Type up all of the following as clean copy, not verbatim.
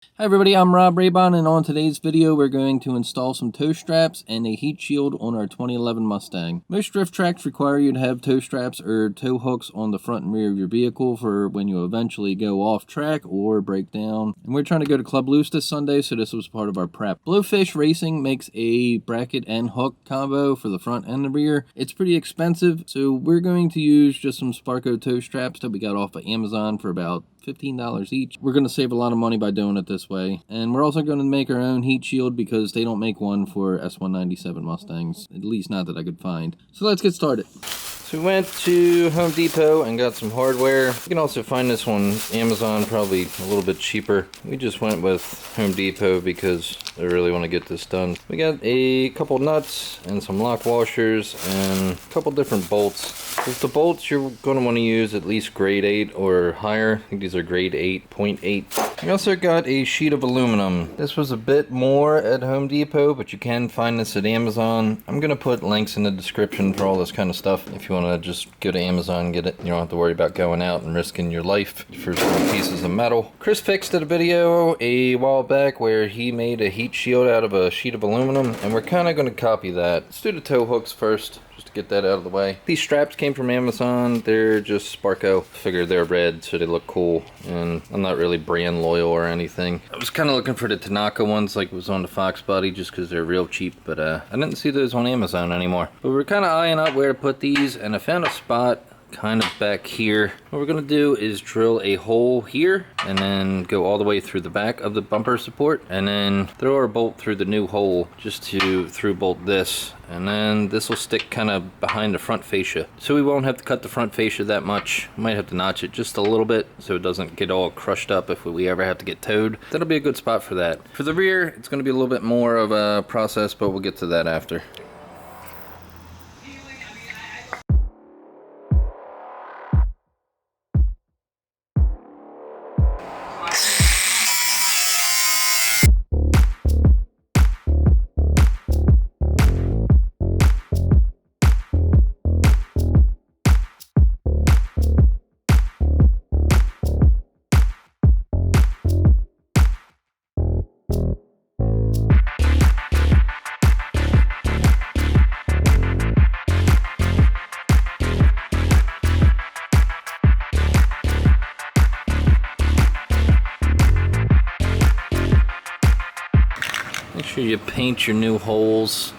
Hi everybody, I'm Rob Rabon, and on today's video we're going to install some tow straps and a heat shield on our 2011 Mustang. Most drift tracks require you to have tow straps or tow hooks on the front and rear of your vehicle for when you eventually go off track or break down. And we're trying to go to Clubloose this Sunday, so this was part of our prep. Blowfish Racing makes a bracket and hook combo for the front and the rear. It's pretty expensive, so we're going to use just some Sparco tow straps that we got off of Amazon for about $15 each. We're going to save a lot of money by doing it this way. And we're also going to make our own heat shield because they don't make one for S197 Mustangs, at least not that I could find. So let's get started. So we went to Home Depot and got some hardware. You can also find this on Amazon, probably a little bit cheaper. We just went with Home Depot because I really want to get this done. We got a couple nuts and some lock washers and a couple different bolts. With the bolts, you're going to want to use at least grade 8 or higher. I think these are grade 8.8. We also got a sheet of aluminum. This was a bit more at Home Depot, but you can find this at Amazon. I'm going to put links in the description for all this kind of stuff if you want to just go to Amazon and get it. You don't have to worry about going out and risking your life for some pieces of metal. Chris fixed a video a while back where he made a heat shield out of a sheet of aluminum, and we're kind of going to copy that. Let's do the tow hooks first, just to get that out of the way. These straps came from Amazon. They're just Sparco. Figured they're red, so they look cool, and I'm not really brand loyal or anything. I was kind of looking for the Tanaka ones like it was on the Fox body just because they're real cheap, but I didn't see those on Amazon anymore. But we're kind of eyeing up where to put these, and I found a spot kind of back here. What we're gonna do is drill a hole here and then go all the way through the back of the bumper support and then throw our bolt through the new hole just to through bolt this, and then this will stick kind of behind the front fascia, so we won't have to cut the front fascia that much. Might have to notch it just a little bit so it doesn't get all crushed up if we ever have to get towed. That'll be a good spot for that. For the rear, it's going to be a little bit more of a process, but we'll get to that after. Make sure you paint your new holes.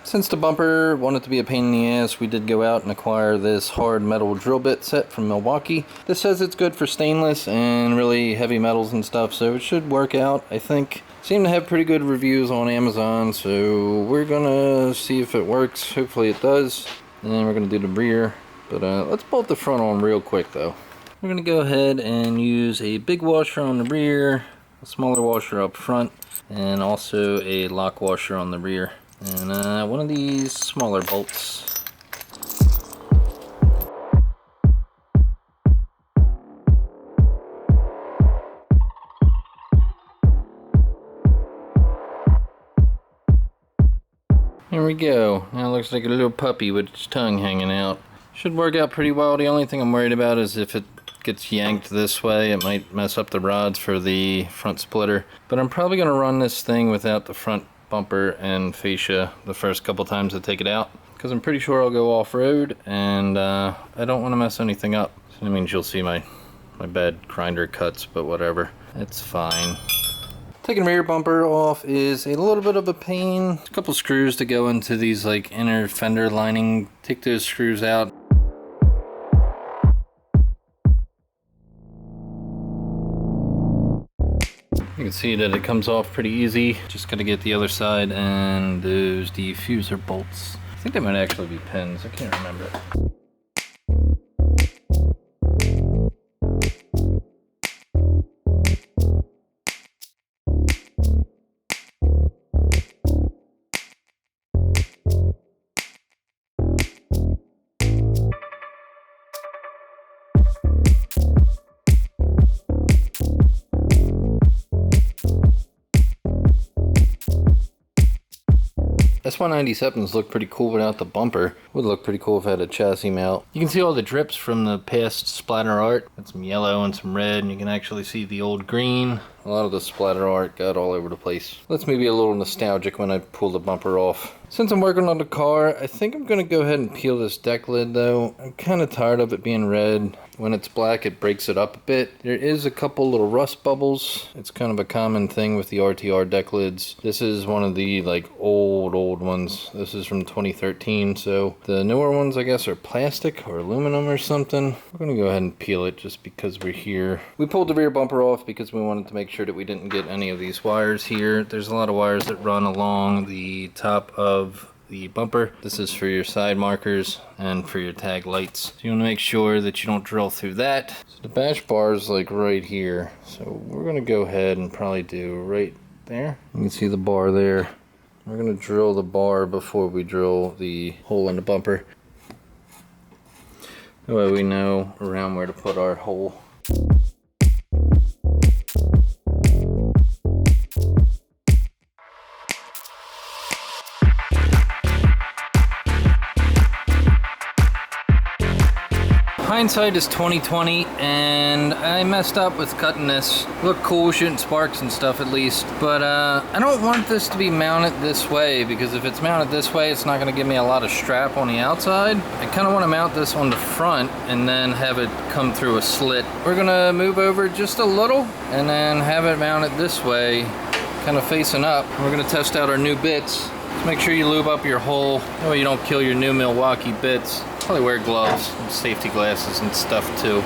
Since the bumper wanted to be a pain in the ass, we did go out and acquire this hard metal drill bit set from Milwaukee. This says it's good for stainless and really heavy metals and stuff, so it should work out, I think. Seem to have pretty good reviews on Amazon, so we're gonna see if it works. Hopefully it does. And then we're gonna do the rear. But let's bolt the front on real quick though. We're going to go ahead and use a big washer on the rear, a smaller washer up front, and also a lock washer on the rear. And one of these smaller bolts. There we go. Now it looks like a little puppy with its tongue hanging out. Should work out pretty well. The only thing I'm worried about is if it gets yanked this way, it might mess up the rods for the front splitter. But I'm probably going to run this thing without the front bumper and fascia the first couple times I take it out, because I'm pretty sure I'll go off-road, and I don't want to mess anything up. So that means you'll see my bad grinder cuts, but whatever. It's fine. Taking the rear bumper off is a little bit of a pain. A couple screws to go into these like inner fender lining. Take those screws out. You can see that it comes off pretty easy. Just gotta get the other side and those diffuser bolts. I think they might actually be pins, I can't remember. S197s look pretty cool without the bumper. Would look pretty cool if it had a chassis mount. You can see all the drips from the past splatter art. Got some yellow and some red, and you can actually see the old green. A lot of the splatter art got all over the place. Let's maybe a little nostalgic when I pull the bumper off. Since I'm working on the car, I think I'm gonna go ahead and peel this deck lid though. I'm kind of tired of it being red. When it's black, it breaks it up a bit. There is a couple little rust bubbles. It's kind of a common thing with the RTR deck lids. This is one of the like old ones. This is from 2013, so the newer ones I guess are plastic or aluminum or something. We're gonna go ahead and peel it just because we're here. We pulled the rear bumper off because we wanted to make sure that we didn't get any of these wires here. There's a lot of wires that run along the top of the bumper. This is for your side markers and for your tag lights. So you want to make sure that you don't drill through that. So the bash bar is like right here. So we're going to go ahead and probably do right there. You can see the bar there. We're going to drill the bar before we drill the hole in the bumper. That way we know around where to put our hole. Hindsight is 20/20, and I messed up with cutting this. Looked cool shooting sparks and stuff at least, but I don't want this to be mounted this way, because if it's mounted this way, it's not going to give me a lot of strap on the outside. I kind of want to mount this on the front and then have it come through a slit. We're going to move over just a little and then have it mounted this way, kind of facing up. We're going to test out our new bits. Just make sure you lube up your hole, that way you don't kill your new Milwaukee bits. Probably wear gloves and safety glasses and stuff too.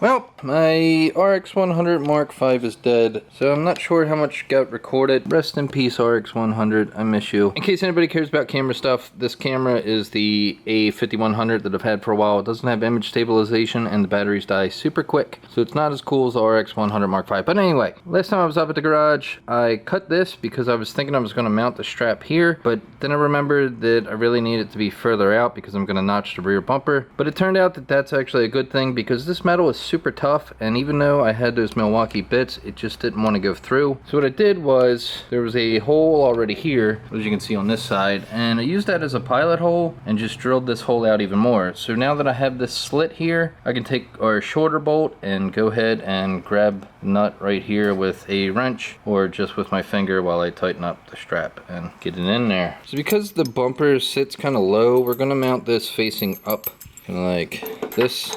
Well, my RX100 Mark V is dead, so I'm not sure how much got recorded. Rest in peace, RX100. I miss you. In case anybody cares about camera stuff, this camera is the A5100 that I've had for a while. It doesn't have image stabilization, and the batteries die super quick, so it's not as cool as the RX100 Mark V. But anyway, last time I was up at the garage, I cut this because I was thinking I was going to mount the strap here, but then I remembered that I really need it to be further out because I'm going to notch the rear bumper. But it turned out that that's actually a good thing, because this metal is super tough, and even though I had those Milwaukee bits, it just didn't want to go through. So what I did was, there was a hole already here, as you can see on this side, and I used that as a pilot hole and just drilled this hole out even more. So now that I have this slit here, I can take our shorter bolt and go ahead and grab the nut right here with a wrench, or just with my finger while I tighten up the strap and get it in there. So because the bumper sits kind of low, we're going to mount this facing up, kind of like this.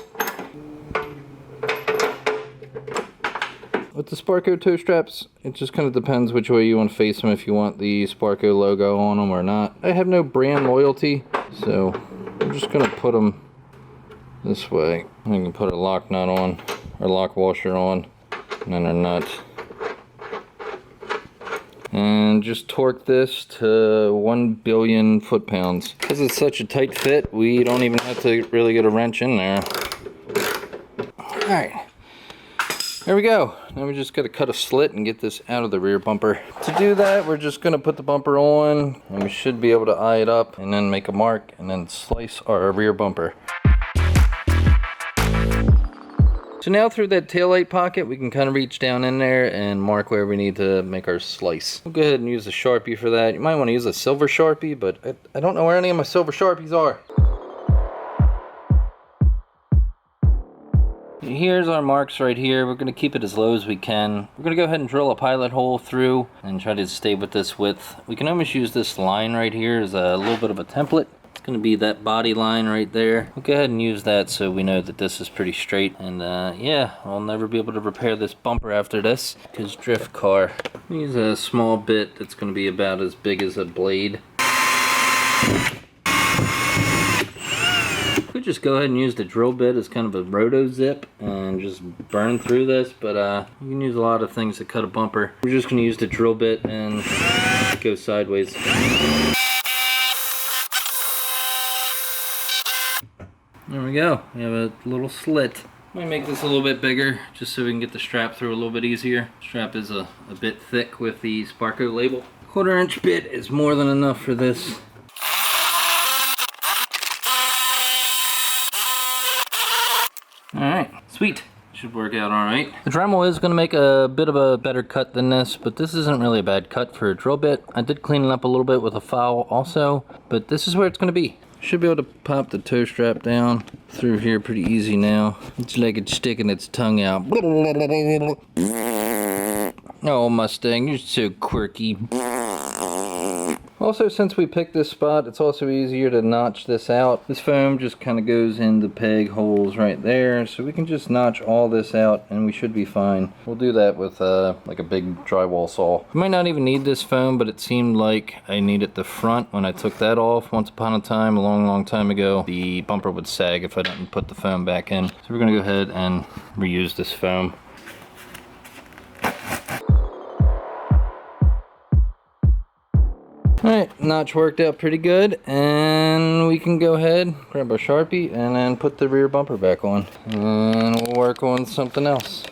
With the Sparco toe straps, it just kind of depends which way you want to face them, if you want the Sparco logo on them or not. I have no brand loyalty, so I'm just going to put them this way. I can put a lock nut on, or lock washer on, and then a nut. And just torque this to 1 billion foot-pounds. Because it's such a tight fit, we don't even have to really get a wrench in there. Alright. There we go. Now we just got to cut a slit and get this out of the rear bumper. To do that, we're just going to put the bumper on, and we should be able to eye it up and then make a mark and then slice our rear bumper. So now through that taillight pocket, we can kind of reach down in there and mark where we need to make our slice. We'll go ahead and use a Sharpie for that. You might want to use a silver Sharpie, but I don't know where any of my silver Sharpies are. Here's our marks right here. We're going to keep it as low as we can. We're going to go ahead and drill a pilot hole through and try to stay with this width. We can almost use this line right here as a little bit of a template. It's going to be that body line right there. We'll go ahead and use that so we know that this is pretty straight. And yeah, I'll never be able to repair this bumper after this, because drift car. Use a small bit that's going to be about as big as a blade. Could just go ahead and use the drill bit as kind of a roto zip and just burn through this, but you can use a lot of things to cut a bumper. We're just going to use the drill bit and go sideways. There we go. We have a little slit. Might make this a little bit bigger just so we can get the strap through a little bit easier. Strap is a bit thick with the Sparco label. 1/4 inch bit is more than enough for this. Alright, Sweet. Should work out alright. The Dremel is going to make a bit of a better cut than this, but this isn't really a bad cut for a drill bit. I did clean it up a little bit with a file also, but this is where it's going to be. Should be able to pop the toe strap down through here pretty easy now. It's like it's sticking its tongue out. Oh, Mustang, you're so quirky. Also, since we picked this spot, it's also easier to notch this out. This foam just kind of goes in the peg holes right there, so we can just notch all this out and we should be fine. We'll do that with like a big drywall saw. I might not even need this foam, but it seemed like I needed the front when I took that off. Once upon a time, a long time ago, the bumper would sag if I didn't put the foam back in. So we're gonna go ahead and reuse this foam. Alright, notch worked out pretty good, and we can go ahead, grab our Sharpie, and then put the rear bumper back on. And we'll work on something else.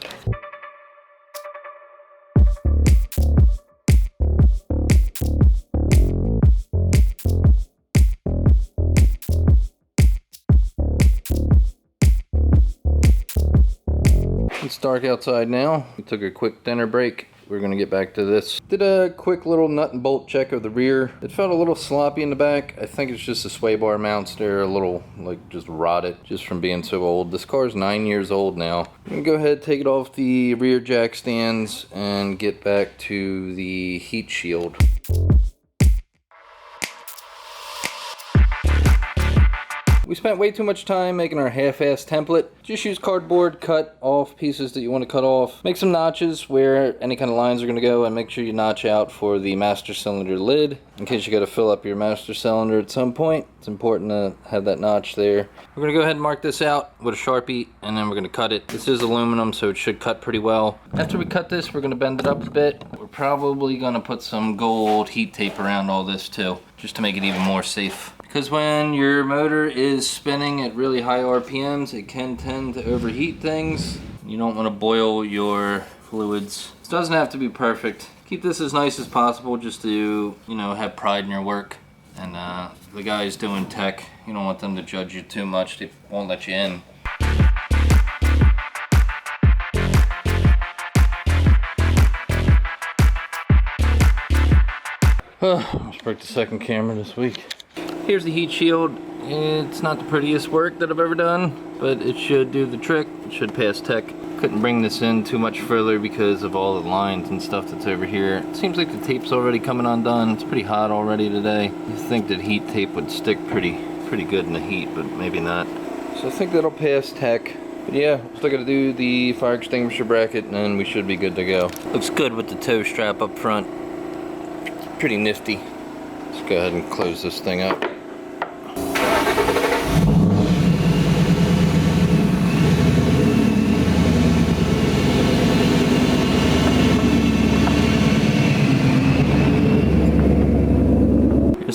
It's dark outside now. We took a quick dinner break. We're gonna get back to this. Did a quick little nut and bolt check of the rear. It felt a little sloppy in the back. I think it's just the sway bar mounts. They're a little like just rotted just from being so old. This car's 9 years old now. I'm gonna go ahead, take it off the rear jack stands and get back to the heat shield. We spent way too much time making our half-assed template. Just use cardboard, cut off pieces that you want to cut off. Make some notches where any kind of lines are going to go, and make sure you notch out for the master cylinder lid in case you got to fill up your master cylinder at some point. It's important to have that notch there. We're going to go ahead and mark this out with a Sharpie, and then we're going to cut it. This is aluminum, so it should cut pretty well. After we cut this, we're going to bend it up a bit. We're probably going to put some gold heat tape around all this too, just to make it even more safe. Because when your motor is spinning at really high RPMs, it can tend to overheat things. You don't want to boil your fluids. This doesn't have to be perfect. Keep this as nice as possible just to, you know, have pride in your work. And the guys doing tech, you don't want them to judge you too much. They won't let you in. Let's break the second camera this week. Here's the heat shield. It's not the prettiest work that I've ever done, but it should do the trick. It should pass tech. Couldn't bring this in too much further because of all the lines and stuff that's over here. It seems like the tape's already coming undone. It's pretty hot already today. You think that heat tape would stick pretty good in the heat, but maybe not. So I think that'll pass tech. But yeah, still gotta do the fire extinguisher bracket, and then we should be good to go. Looks good with the toe strap up front. Pretty nifty. Let's go ahead and close this thing up.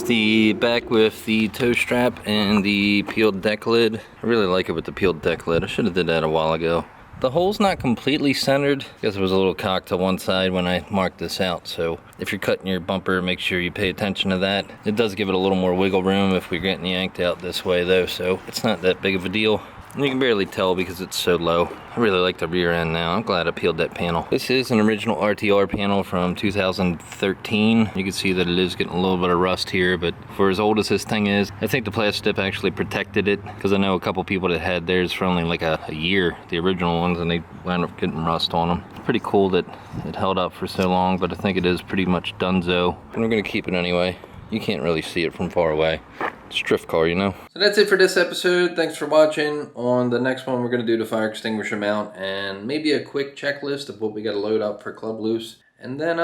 The back with the toe strap and the peeled deck lid. I really like it with the peeled deck lid. I should have did that a while ago. The hole's not completely centered because it was a little cocked to one side when I marked this out. So if you're cutting your bumper, make sure you pay attention to that. It does give it a little more wiggle room if we're getting yanked out this way though, so it's not that big of a deal. And you can barely tell because it's so low. I really like the rear end now. I'm glad I peeled that panel. This is an original RTR panel from 2013. You can see that it is getting a little bit of rust here, but for as old as this thing is, I think the plastic actually protected it, because I know a couple people that had theirs for only like a year, the original ones, and they wound up getting rust on them. It's pretty cool that it held up for so long, but I think it is pretty much donezo. And we're gonna keep it anyway. You can't really see it from far away. It's a drift car, you know. So that's it for this episode. Thanks for watching. On the next one, we're going to do the fire extinguisher mount and maybe a quick checklist of what we got to load up for Clubloose. And then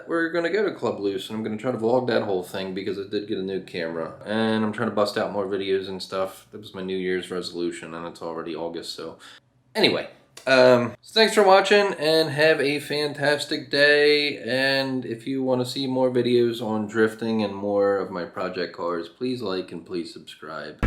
we're going to go to Clubloose, and I'm going to try to vlog that whole thing because I did get a new camera. And I'm trying to bust out more videos and stuff. That was my New Year's resolution, and it's already August, so... Anyway. So thanks for watching, and have a fantastic day. And if you want to see more videos on drifting and more of my project cars, please like and please subscribe.